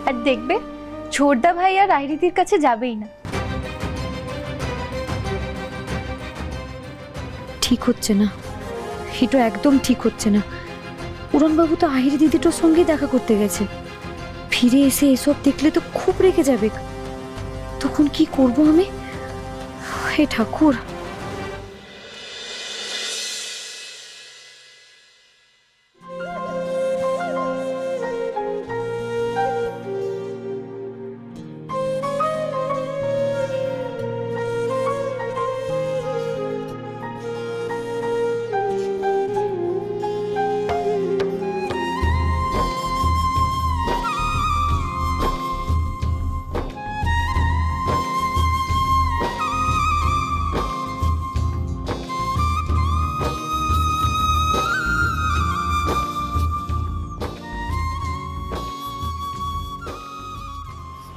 আর দেখবে ছোটদা ভাই আর আইরিদির কাছে যাবেই না। ঠিক হচ্ছে না, এটা একদম ঠিক হচ্ছে না। উড়নবাবু তো আহিরি দিদিটার সঙ্গে দেখা করতে গেছে, ফিরে এসে এসব দেখলে তো খুব রেগে যাবে। তখন কি করব আমি? হে ঠাকুর।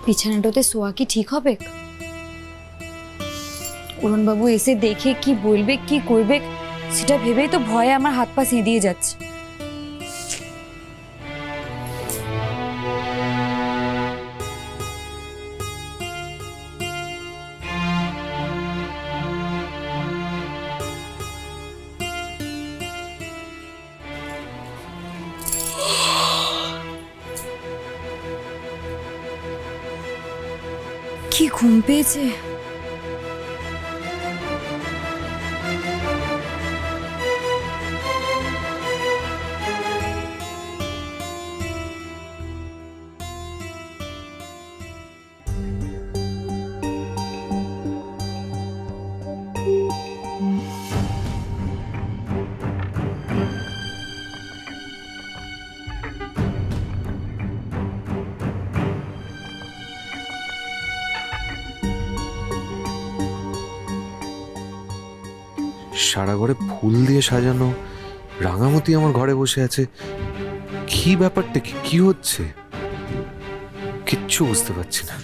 বিছানাটাতে শোয়া কি ঠিক হবে? উড়নবাবু এসে দেখে কি বলবে কি করবে সেটা ভেবেই তো ভয়ে আমার হাত পা সিঁধিয়ে যাচ্ছে। কি ঘুম পেয়েছে। সারা ঘরে ফুল দিয়ে সাজানো, রাঙামতি আমার ঘরে বসে আছে। কি ব্যাপারটা, কি হচ্ছে কিচ্ছু বুঝতে পারছি না।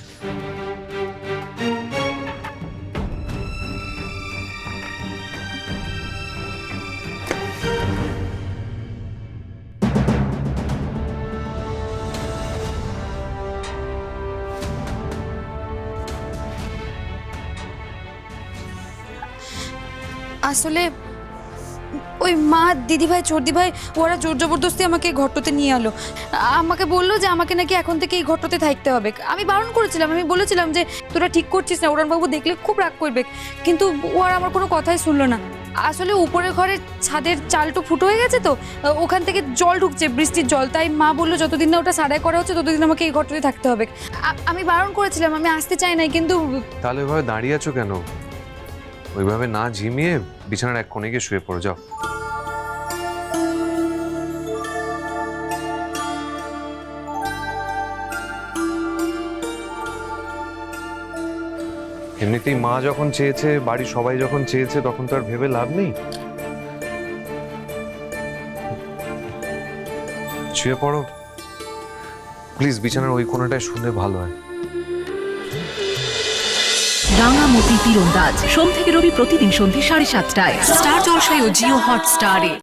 আসলে ওই মা দিদিভাই চর্দিভাই ওরা জোর জবরদস্তি আমাকে ঘরটাতে নিয়ে এলো। আমাকে বললো যে আমাকে নাকি এখন থেকে এই ঘরটাতে থাকতে হবে। আমি বারণ করেছিলাম, আমি বলেছিলাম যে তোরা ঠিক করছিস না, উড়নবাবু দেখলে খুব রাগ করবে, কিন্তু ও আর আমার কোনো কথাই শুনলো না। আসলে উপরের ঘরের ছাদের চালটা ফুটো হয়ে গেছে, তো ওখান থেকে জল ঢুকছে, বৃষ্টির জল। তাই মা বললো যতদিন না ওটা সারাই করা হচ্ছে ততদিন আমাকে এই ঘরটাতে থাকতে হবে। আমি বারণ করেছিলাম, আমি আসতে চাই নাই, কিন্তু তাহলে ওইভাবে দাঁড়িয়ে আছো কেন? ওইভাবে না ঝিমিয়ে বিছানার এক কোণে গিয়ে শুয়ে পড়ো, যাও। এমনিতেই মা যখন চেয়েছে, বাড়ির সবাই যখন চেয়েছে, তখন তো আর ভেবে লাভ নেই। শুয়ে পড়ো প্লিজ, বিছানার ওই কোণাটায় শুলে ভালো হয়। রাঙামতি তীরন্দাজ সোম থেকে রবি প্রতিদিন সন্ধ্যে 7:30টায় স্টার জলসায় ও জিও হটস্টারে।